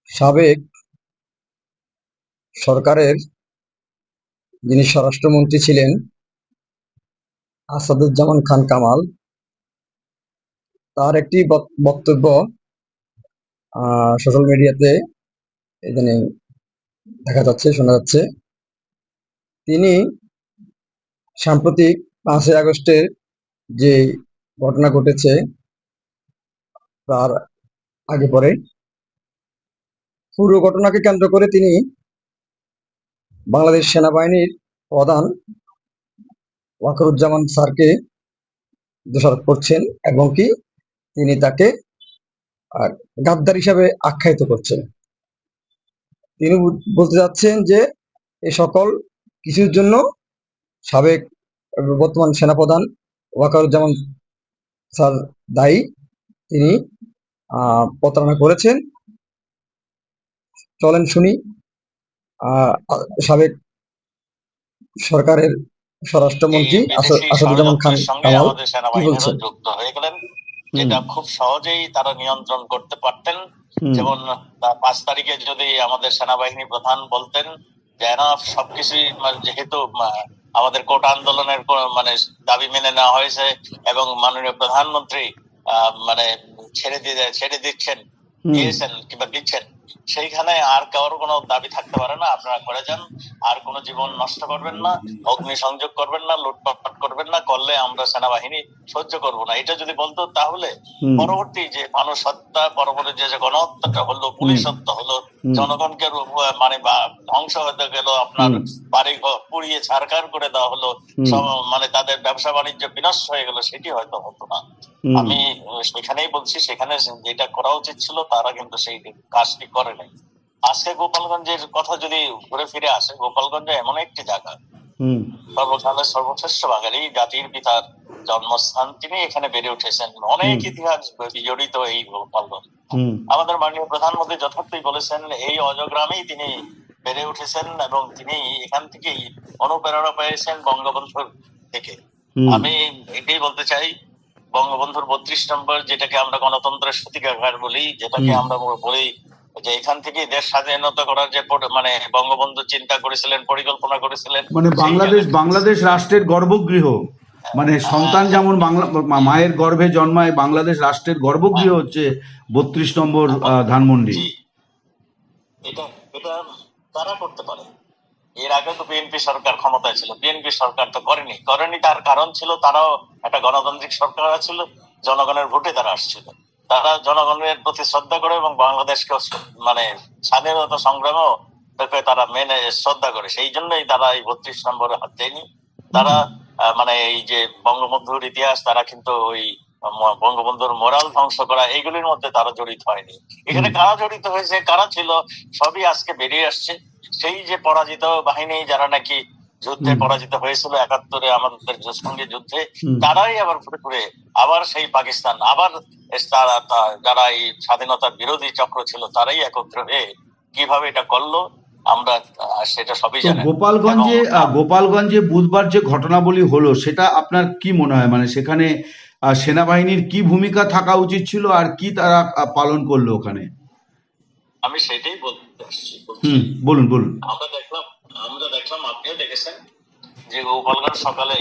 সাবেক সরকারের যিনি স্বরাষ্ট্রমন্ত্রী ছিলেন আসাদুজ্জামান খান কামাল, তার একটি বক্তব্য সোশ্যাল মিডিয়াতে ইদানিং দেখা যাচ্ছে, শোনা যাচ্ছে। তিনি সাম্প্রতিক 5ই আগস্টের যে ঘটনা ঘটেছে তার আগে পরে পুরো ঘটনাকে কেন্দ্র করে তিনি বাংলাদেশ সেনাবাহিনীর প্রধান ওয়াকারুজ্জামান স্যারকে দোষারোপ করছেন এবং কি তিনি তাকে গাদ্দার হিসাবে আখ্যায়িত করছেন। তিনি বলতে যাচ্ছেন যে এ সকল কিছুর জন্য সাবেক বর্তমান সেনাপ্রধান ওয়াকারুজ্জামান স্যার দায়ী। তিনি প্রতারণা করেছেন। চলেন শুনি সাবেক সরকারের স্বরাষ্ট্রমন্ত্রী আসাদুজ্জামান খান কামাল কি বলছেন। যুক্ত হয়ে গেলেন, যেটা খুব সহজেই তারা নিয়ন্ত্রণ করতে পারতেন। যেমন 5 তারিখে যদি আমাদের সেনাবাহিনী প্রধান বলতেন যে সবকিছু, যেহেতু আমাদের কোটা আন্দোলনের দাবি মেনে নেওয়া হয়েছে এবং মাননীয় প্রধানমন্ত্রী ছেড়ে দিয়েছেন কিংবা দিচ্ছেন, সেইখানে আর কারোর কোনো দাবি থাকতে পারে না। আপনারা করে যান, আর কোনো জীবন নষ্ট করবেন না, অগ্নি সংযোগ করবেন না, লুটপাট করবেন না, করলে আমরা সেনাবাহিনী সহ্য করব না, এটা যদি বলতো, তাহলে পরবর্তী যে মানুষ হত্যা, পরবর্তী যে গণহত্যাটা হলো, পুলিশ হত্যা হলো, জনগণকে ধ্বংস হতে গেল, আপনার বাড়ি পুড়িয়ে ছারখার করে দেওয়া হলো, তাদের ব্যবসা বাণিজ্য বিনষ্ট হয়ে গেল, সেটি হয়তো হতো না। আমি সেখানেই বলছি, সেখানে যেটা করা উচিত ছিল তারা কিন্তু সেই কাজটি করে নাই। আজকে গোপালগঞ্জের কথা যদি ঘুরে ফিরে আসে, গোপালগঞ্জ এমন একটি জায়গা, সর্বকালের সর্বশ্রেষ্ঠ বাঙালি জাতির পিতার জন্মস্থান, তিনি এখানে বেড়ে উঠেছেন, অনেক ইতিহাস জড়িত এই গোপালগঞ্জ। আমাদের মাননীয় প্রধানমন্ত্রী যথার্থই বলেছেন, এই অজগ্রামেই তিনি বেড়ে উঠেছেন এবং তিনি এখান থেকেই অনুপ্রেরণা পেয়েছেন বঙ্গবন্ধুর থেকে। আমি এটাই বলতে চাই, বঙ্গবন্ধুর 32 নম্বর, যেটাকে আমরা গণতন্ত্রের সূতিকাগার বলি, যেটাকে আমরা বলি যে এখান থেকে দেশ স্বাধীনতা করার যে বঙ্গবন্ধু চিন্তা করেছিলেন, পরিকল্পনা করেছিলেন, বাংলাদেশ রাষ্ট্রের গর্ভগৃহ, সন্তান যেমন মায়ের গর্ভে জন্মায়, বাংলাদেশ রাষ্ট্রের গর্ভগৃহ হচ্ছে 32 নম্বর ধানমন্ডি। এটা তারা করতে পারে। এর আগে তো বিএনপি সরকার ক্ষমতায় ছিল, বিএনপি সরকার তো করেনি। তার কারণ ছিল, তারাও একটা গণতান্ত্রিক সরকার ছিল, জনগণের ভোটে তারা আসছিল, তারা জনগণের প্রতি শ্রদ্ধা করে এবং বাংলাদেশকে স্বাধীনতা সংগ্রামেও তারা মেনে শ্রদ্ধা করে। সেই জন্যই তারা এই 32 নম্বরে হাত দেয়নি। তারা এই যে বঙ্গবন্ধুর ইতিহাস, তারা কিন্তু ওই বঙ্গবন্ধুর মোরাল ধ্বংস করা, এইগুলির মধ্যে তারা জড়িত হয়নি। এখানে কারা জড়িত হয়েছে, কারা ছিল, সবই আজকে বেরিয়ে আসছে। সেই যে পরাজিত বাহিনী, যারা নাকি যুদ্ধে পরাজিত হয়েছিল 71-এ আমাদের সঙ্গে যুদ্ধে, তারাই আবার ঘুরে ঘুরে আবার সেই পাকিস্তান, আবার যারা এই স্বাধীনতার বিরোধী চক্র ছিল, তারাই একত্র হয়ে কিভাবে এটা করলো আমরা সেটা সবই জানি। গোপালগঞ্জে বুধবার যে ঘটনাবলী হলো, সেটা আপনার কি মনে হয়? সেখানে সেনাবাহিনীর কি ভূমিকা থাকা উচিত ছিল আর কি তারা পালন করলো ওখানে? আমি সেটাই বলতে আসছি। বলুন। আমরা দেখলাম, আপনিও দেখেছেন যে গোপালগঞ্জ সকালে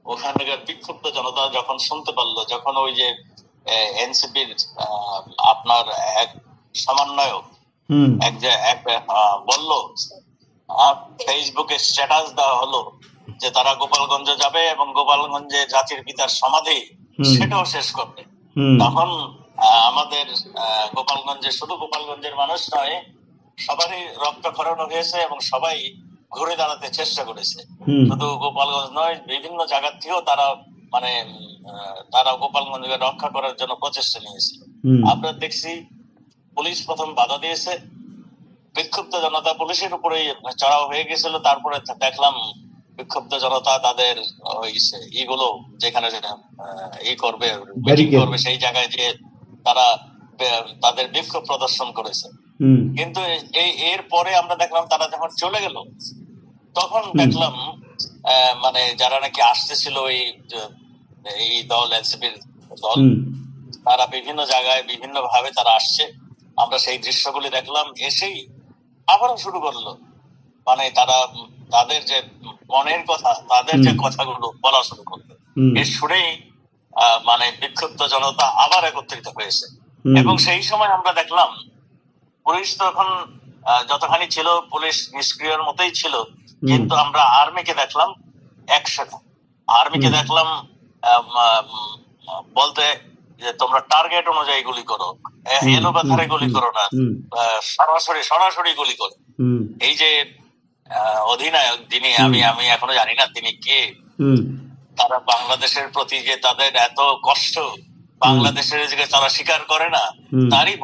ওখানকার বিক্ষুব্ধ জনতা যখন শুনতে পারলো, যখন ওই যে এনসিপির আপনার এক সমন্বয়ক বলল, ফেসবুকে স্ট্যাটাস দেওয়া হলো যে তারা গোপালগঞ্জে যাবে এবং গোপালগঞ্জে জাতির পিতার সমাধি, সেটাও শেষ করবে, তখন আমাদের গোপালগঞ্জে, শুধু গোপালগঞ্জের মানুষ নয়, সবারই রক্তক্ষরণ হয়েছে এবং সবাই ঘুরে দাঁড়াতে চেষ্টা করেছে। শুধু গোপালগঞ্জ নয়, বিভিন্ন জায়গা থেকেও তারা তারা গোপালগঞ্জকে রক্ষা করার জন্য প্রচেষ্টা নিয়েছে। আমরা দেখছি পুলিশ প্রথম বাধা দিয়েছে, বিক্ষুব্ধ জনতা পুলিশের উপরে চড়াও হয়ে গেছিল। তারপরে দেখলাম বিক্ষুব্ধ জনতা তাদের ইগুলো যেখানে করবে, সেই জায়গায় যে তারা তাদের বিক্ষোভ প্রদর্শন করেছে। কিন্তু এর পরে আমরা দেখলাম তারা যখন চলে গেল, তখন দেখলাম যারা নাকি আসতেছিল এই দল, এনসিপির দল, তারা বিভিন্ন জায়গায় বিভিন্ন ভাবে তারা আসছে আমরা সেই দৃশ্যগুলি দেখলাম, এসেই আবারও শুরু করলো, মানে তারা তাদের যে মনের কথা, তাদের যে কথাগুলো বলা শুরু করলো। এর শুনেই মানে বিক্ষুব্ধ জনতা আবার একত্রিত হয়েছে। এবং সেই সময় আমরা দেখলাম পুলিশ তখন যতখানি ছিল, পুলিশ নিষ্ক্রিয়র মতোই ছিল, কিন্তু আমরা আর্মিকে দেখলাম একসাথে। আর্মিকে দেখলাম বলতে যে তোমরা টার্গেট অনুযায়ী গুলি করো, এলো কথারে গুলি করো না, সরাসরি গুলি করো। এই যে অধিনায়ক, যিনি আমি এখনো জানি না তিনি কে, তারা বাংলাদেশের প্রতি যে তাদের এত কষ্ট, বাংলাদেশের যে তারা স্বীকার করে না, তারই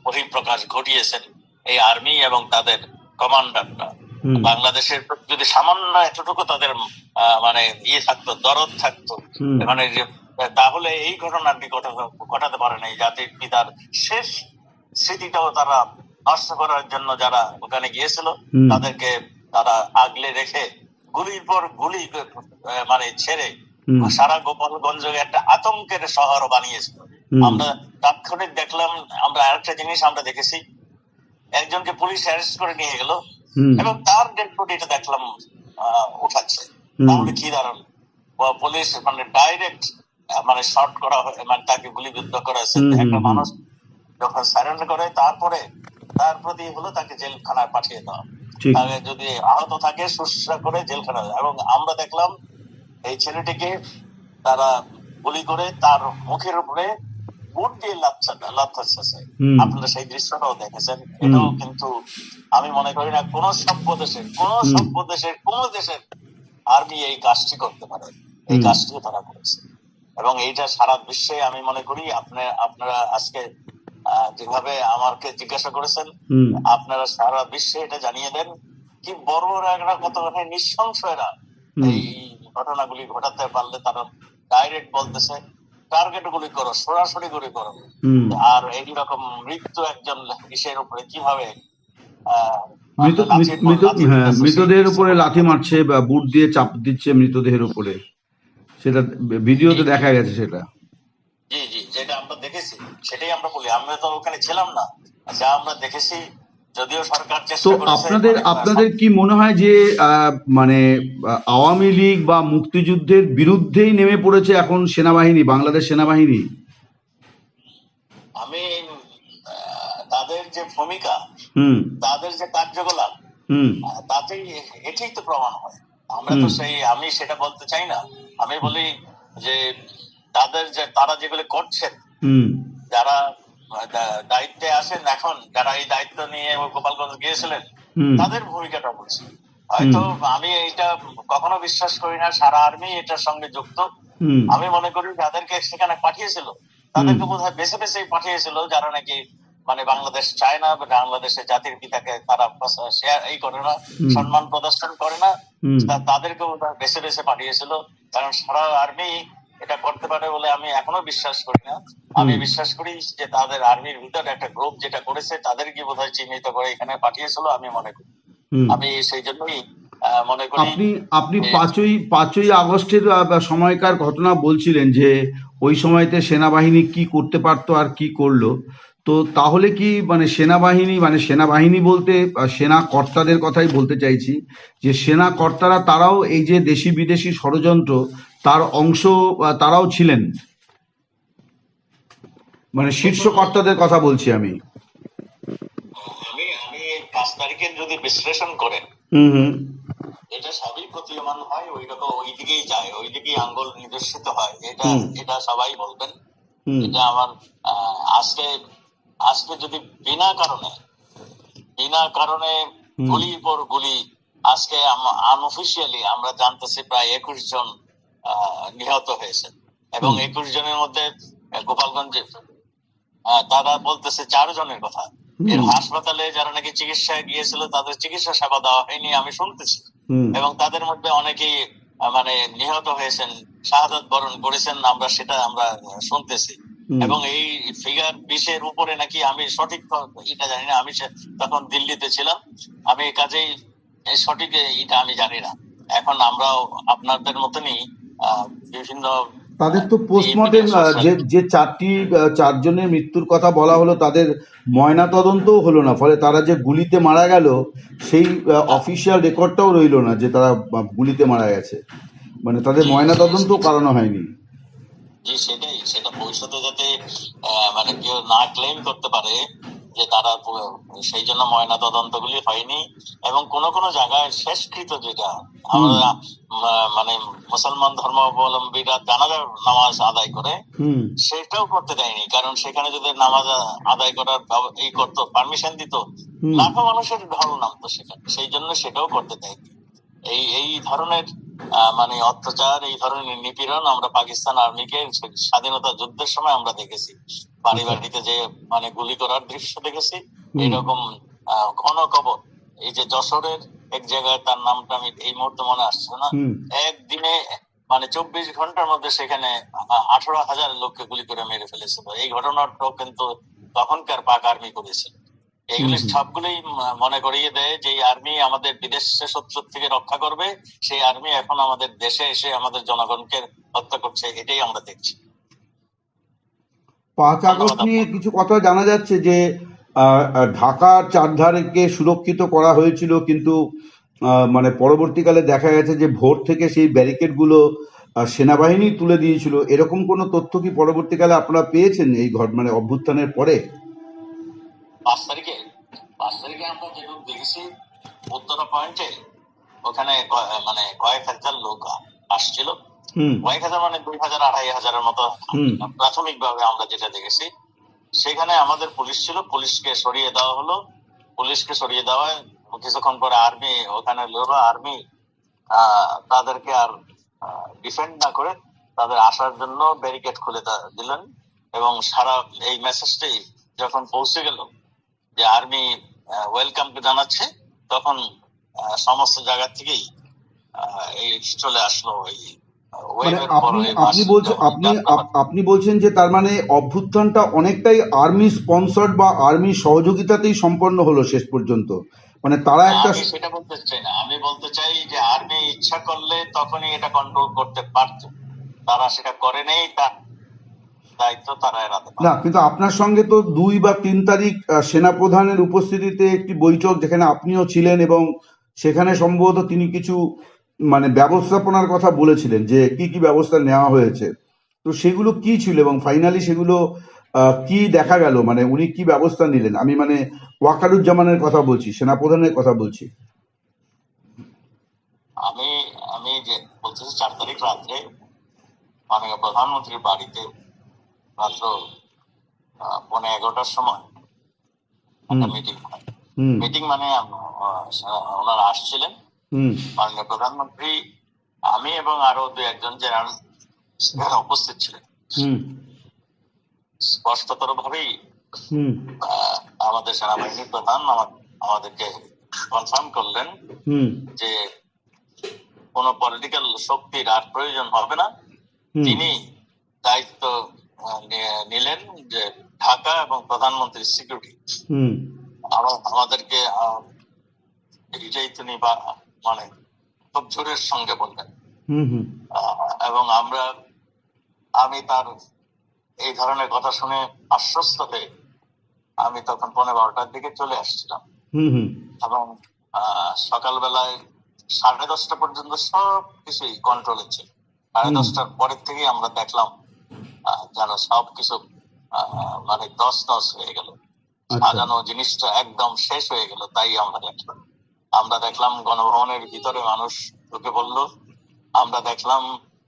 বহিঃপ্রকাশ ঘটিয়েছেন এই আর্মি এবং তাদের কমান্ডাররা। বাংলাদেশের প্রতি যদি সামান্য এতটুকু তাদের মানে থাকতো, দরদ থাকতো, মানে তাহলে এই ঘটনাটি ঘটাতে পারে না। জাতির পিতার শেষ স্মৃতিটাও তারা নষ্ট করার জন্য যারা ওখানে গিয়েছিল, তাদেরকে তারা আগলে রেখে গুলির পর গুলি মানে ছেড়ে সারা গোপালগঞ্জকে একটা আতঙ্কের শহর বানিয়েছিল। আমরা তাৎক্ষণিক দেখলাম, আমরা আরেকটা জিনিস আমরা দেখেছি, একজনকে পুলিশ অ্যারেস্ট করে নিয়ে গেল এবং তার ডেড বডিটা দেখলাম উঠাচ্ছে। তাহলে কি দারুণ, পুলিশ মানে ডাইরেক্ট মানে শর্ট করা হয়, মানে তাকে গুলিবিদ্ধ করা হয়েছে। একটা মানুষ যখন সারেন্ডার করে, তারপরে তার প্রতি হলো তাকে জেলখানায় পাঠিয়ে দেওয়া, তাকে যদি আহত থাকে শুশ্রূষা করে জেলখানায়। এবং আমরা দেখলাম এই ছেলেটিকে তারা গুলি করে তার মুখের উপরে বুট দিয়ে লাথাচ্ছে। আপনারা সেই দৃশ্যটাও দেখেছেন। এটাও কিন্তু আমি মনে করি না কোন সভ্য দেশের আর্মি এই কাজটি করতে পারে। এই কাজটি তারা করেছে এবং এইটা সারা বিশ্বে আমি মনে করি আপনারা আজকে যেভাবে আমাকে জিজ্ঞাসা করেছেন, আপনারা সারা বিশ্বে এটা জানিয়ে দেন কি বড়রা কতখানি নৃশংস এরা এই ঘটনাগুলি ঘটাতে পারলে। তারা ডাইরেক্ট বলতেছে টার্গেট গুলি করো, সরাসরি গুলি করো। আর এইরকম মৃত্যু একজন ইসের উপরে কিভাবে মৃতদেহের উপরে লাথি মারছে বা বুট দিয়ে চাপ দিচ্ছে মৃতদেহের উপরে, সেটা ভিডিওতে দেখা গেছে। সেটা জি জি, যেটা আমরা দেখেছি সেটাই আমরা বলি। আমরা তো ওখানে ছিলাম না, যা আমরা দেখেছি, যদিও সরকার চেষ্টা করেছে। আপনাদের কি মনে হয় যে মানে আওয়ামী লীগ বা মুক্তিযুদ্ধের বিরুদ্ধেই নেমে পড়েছে এখন সেনাবাহিনী, বাংলাদেশ সেনাবাহিনী? আমি তাদের যে ভূমিকা, তাদের যে কার্যকলাপ, তাতেই এটাই তো প্রমাণ হয়। আমরা তো আমি সেটা বলতে চাই না। আমি বলি যে তারা যেগুলো করছেন, যারা দায়িত্বে আছেন এখন, যারা এই দায়িত্ব নিয়ে গোপালগঞ্জ গিয়েছিলেন, তাদের ভূমিকাটা বলছি। হয়তো আমি এটা কখনো বিশ্বাস করি না সারা আর্মি এটার সঙ্গে যুক্ত। আমি মনে করি যাদেরকে সেখানে পাঠিয়েছিল, তাদেরকে বোধহয় বেছে বেছে পাঠিয়েছিল যারা নাকি মানে বাংলাদেশ চায় না, বাংলাদেশের জাতির পিতাকে তারা করে না, সম্মান প্রদর্শন করে না, তাদেরকে বেছে বেছে পাঠিয়েছিল। কারণ সারা আর্মি এটা করতে পারে বলে আমি এখনো বিশ্বাস করি না। আমি বিশ্বাস করি যে তাদের আর্মির ভিতরে একটা গ্রুপ যেটা করেছে, তাদেরকে বোধহয় চিহ্নিত করে এখানে পাঠিয়েছিল, আমি মনে করি। আমি সেই জন্যই মনে করি। আপনি 5ই আগস্টের সময়কার ঘটনা বলছিলেন যে ওই সময়তে সেনাবাহিনী কি করতে পারতো আর কি করলো। তো তাহলে কি মানে সেনাবাহিনী বলতে সেনা কর্তাদের কথাই বলতে চাইছি, যে সেনা কর্তারা তারাও এই যে দেশি বিদেশি ষড়যন্ত্র তার অংশ তারাও ছিলেন, মানে শীর্ষ কর্তাদের কথা বলছি আমি। 5 তারিখের যদি বিশ্লেষণ করেন, এটা সবই প্রতীয়মান হয়, ওই দিকেই যায়, ওই দিকেই আঙ্গুল নির্দেশিত হয়। এটা সবাই বলবেন। এটা আমার আজকে যদি বিনা কারণে গুলির পর গুলি, আজকে আনঅফিসিয়ালি আমরা জানতেছি প্রায় 21 জন নিহত হয়েছে এবং 21 জনের মধ্যে গোপালগঞ্জে তারা বলতেছে 4 জনের কথা। এর হাসপাতালে যারা নাকি চিকিৎসায় গিয়েছিল, তাদের চিকিৎসা সেবা দেওয়া হয়নি আমি শুনতেছি, এবং তাদের মধ্যে অনেকেই মানে নিহত হয়েছেন, শাহাদাত বরণ করেছেন, আমরা শুনতেছি। এবং এই ফিগার 20-এর উপরে নাকি, আমি সঠিক এটা জানি না, আমি তখন দিল্লিতে ছিলাম, আমি কাজেই সঠিক এটা আমি জানি না। এখন আমরাও আপনাদের মতনই বিভিন্ন তাদের তো পোস্টমর্টেম যে চারজনের মৃত্যুর কথা বলা হলো তাদের ময়না তদন্তও হলো না, ফলে তারা যে গুলিতে মারা গেল সেই অফিসিয়াল রেকর্ডটাও রইলো না যে তারা গুলিতে মারা গেছে, মানে তাদের ময়না তদন্তও করানো হয়নি। জি সেটা ভবিষ্যতে যাতে মানে কেউ না ক্লেম করতে পারে যে তারা সেই জন্য ময়না তদন্তগুলি হয়নি। এবং কোন কোন জায়গায় শেষকৃত যেটা আমরা মানে মুসলমান ধর্মাবলম্বীরা জানাজার নামাজ আদায় করে সেটাও করতে দেয়নি, কারণ সেখানে যদি নামাজ আদায় করার এই করতো, পারমিশন দিত, লাখো মানুষের ঢল নামতো সেখানে, সেই জন্য সেটাও করতে দেয়নি। এই ধরনের মানে অত্যাচার, এই ধরনের নিপীড়ন আমরা পাকিস্তান আর্মিকে স্বাধীনতা যুদ্ধের সময় আমরা দেখেছি, বাড়ি বাড়িতে যে মানে গুলি করার দৃশ্য দেখেছি, এরকম ঘন কবর। এই যে যশোরের এক জায়গায়, তার নামটা আমি এই মুহূর্তে মনে আসছে না, একদিনে মানে 24 ঘন্টার মধ্যে সেখানে 18,000 লোককে গুলি করে মেরে ফেলেছিল। এই ঘটনাটাও কিন্তু তখনকার পাক আর্মি করেছিল। এগুলি সবগুলোই মনে করিয়ে দেয় যে আর্মি আমাদের বিদেশের শত্রু থেকে রক্ষা করবে, সেই আর্মি এখন আমাদের দেশে এসে আমাদের জনগণকে হত্যা করছে, এটাই আমরা দেখছি। 5 আগস্ট নিয়ে কিছু কথা জানা যাচ্ছে যে ঢাকার চারধারকে সুরক্ষিত করা হয়েছিল, কিন্তু মানে পরবর্তীকালে দেখা গেছে যে ভোর থেকে সেই ব্যারিকেডগুলো সেনাবাহিনী তুলে দিয়েছিল। এরকম কোনো তথ্য কি পরবর্তীকালে আপনারা পেয়েছেন এই মানে অভ্যুত্থানের পরে? 5 তারিখে আমরা যেটুকু দেখেছি উত্তরা পয়েন্টে, ওখানে মানে কয়েক হাজার লোক আসছিল, কয়েক হাজার মানে 2,000 2,500-এর মতো প্রাথমিকভাবে আমরা যেটা দেখেছি। সেখানে আমাদের পুলিশ ছিল, পুলিশকে সরিয়ে দেওয়া হলো। পুলিশকে সরিয়ে দেওয়ায় কিছুক্ষণ পরে আর্মি ওখানে আর্মি তাদেরকে আর ডিফেন্ড না করে তাদের আসার জন্য ব্যারিকেড খুলে দিলেন। এবং সারা এই মেসেজটাই যখন পৌঁছে গেল যে আর্মি ওয়েলকাম জানাচ্ছে, তখন সমস্ত জায়গা থেকেই এই চলে আসলো। মানে আপনি বলছেন যে তার মানে অভ্যুত্থানটা অনেকটাই আর্মি স্পন্সর্ড বা আর্মি সহযোগিতাতেই সম্পন্ন হলো শেষ পর্যন্ত, মানে তারা একটা, সেটা বলতে চাই না, আমি বলতে চাই যে আর্মি ইচ্ছা করলে তখনই এটা কন্ট্রোল করতে পারত, তারা সেটা করে নেই, তার দায়িত্ব তারা এড়াতে পারে না। কিন্তু আপনার সঙ্গে তো 2 বা 3 তারিখ সেনাপ্রধানের উপস্থিতিতে একটি বৈঠক যেখানে আপনিও ছিলেন, এবং সেখানে সম্ভবত তিনি কিছু মানে ব্যবস্থাপনার কথা বলেছিলেন যে কি কি ব্যবস্থা নেওয়া হয়েছে, তো সেগুলো কি ছিল এবং ফাইনালি সেগুলো কি দেখা গেল, মানে উনি কি ব্যবস্থা নিলেন? আমি মানে ওয়াকারুজ্জামানের কথা বলছি, সেনাপ্রধানের কথা বলছি। আমি যে বলতেছি 4 তারিখ রাত্রে মাননীয় প্রধানমন্ত্রীর বাড়িতে মাত্র 11:15-টার সময় একটা মিটিং মানে ওনারা আসছিলেন, মাননীয় প্রধানমন্ত্রী, আমি এবং আরো 2-1 জেনারেল সেখানে উপস্থিত ছিলেন। স্পষ্টতর ভাবেই আমাদের সেনাবাহিনীর প্রধান আমাদেরকে কনফার্ম করলেন যে কোন পলিটিক্যাল শক্তির আর প্রয়োজন হবে না। তিনি দায়িত্ব নিলেন যে ঢাকা এবং প্রধানমন্ত্রীর সিকিউরিটি আমাদেরকে এটাই তিনি মানে খুব জোরের সঙ্গে বললেন। এবং আমি তার এই ধরনের কথা শুনে আশ্বস্ত হয়ে আমি তখন 11:15-টার দিকে চলে আসছিলাম। এবং সকালবেলায় 10:30 পর্যন্ত সব কিছুই কন্ট্রোলে ছিল। 10:30-টার পরের থেকেই আমরা দেখলাম যেন সবকিছু মানে তছনছ হয়ে গেল, সাজানো জিনিসটা একদম শেষ হয়ে গেল। তাই আমরা দেখলাম গণভবনের ভিতরে মানুষ ঢুকে পড়লো, আমরা দেখলাম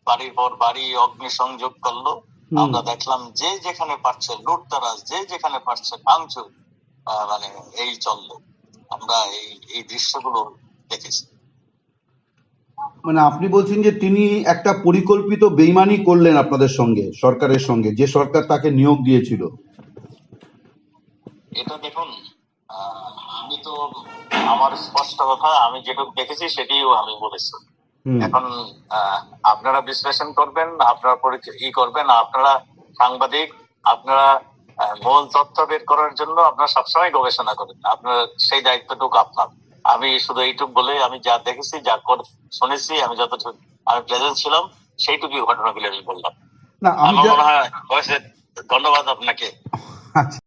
বাড়ির পর বাড়ি অগ্নিসংযোগ করলো, আমরা দেখলাম যে যেখানে পারছে লুটতরাজ, যে যেখানে পারছে ভাঙচুর, মানে এই চললো। আমরা এই দৃশ্যগুলো দেখেছি। মানে আপনি বলছেন যে তিনি একটা পরিকল্পিত বেইমানি করলেন আপনাদের সঙ্গে, সরকারের সঙ্গে, যে সরকার তাকে নিয়োগ দিয়েছিল। এটা দেখুন, আমি তো আমার স্পষ্ট কথা, আমি যেটুকু দেখেছি সেটিও আমি বলেছি। এখন আপনারা বিশ্লেষণ করবেন, আপনারা করবেন, আপনারা সাংবাদিক, আপনারা মূল তথ্য বের করার জন্য আপনারা সবসময় গবেষণা করেন, আপনার সেই দায়িত্বটুকু আপনার। আমি শুধু এইটুকু বলে, আমি যা দেখেছি, যা শুনেছি, আমি যতটুকু আমি প্রেজেন্ট ছিলাম সেইটুকুই ঘটনাগুলি আমি বললাম। না আমি আমার যা মনে হয় হয়েছে। ধন্যবাদ আপনাকে। আচ্ছা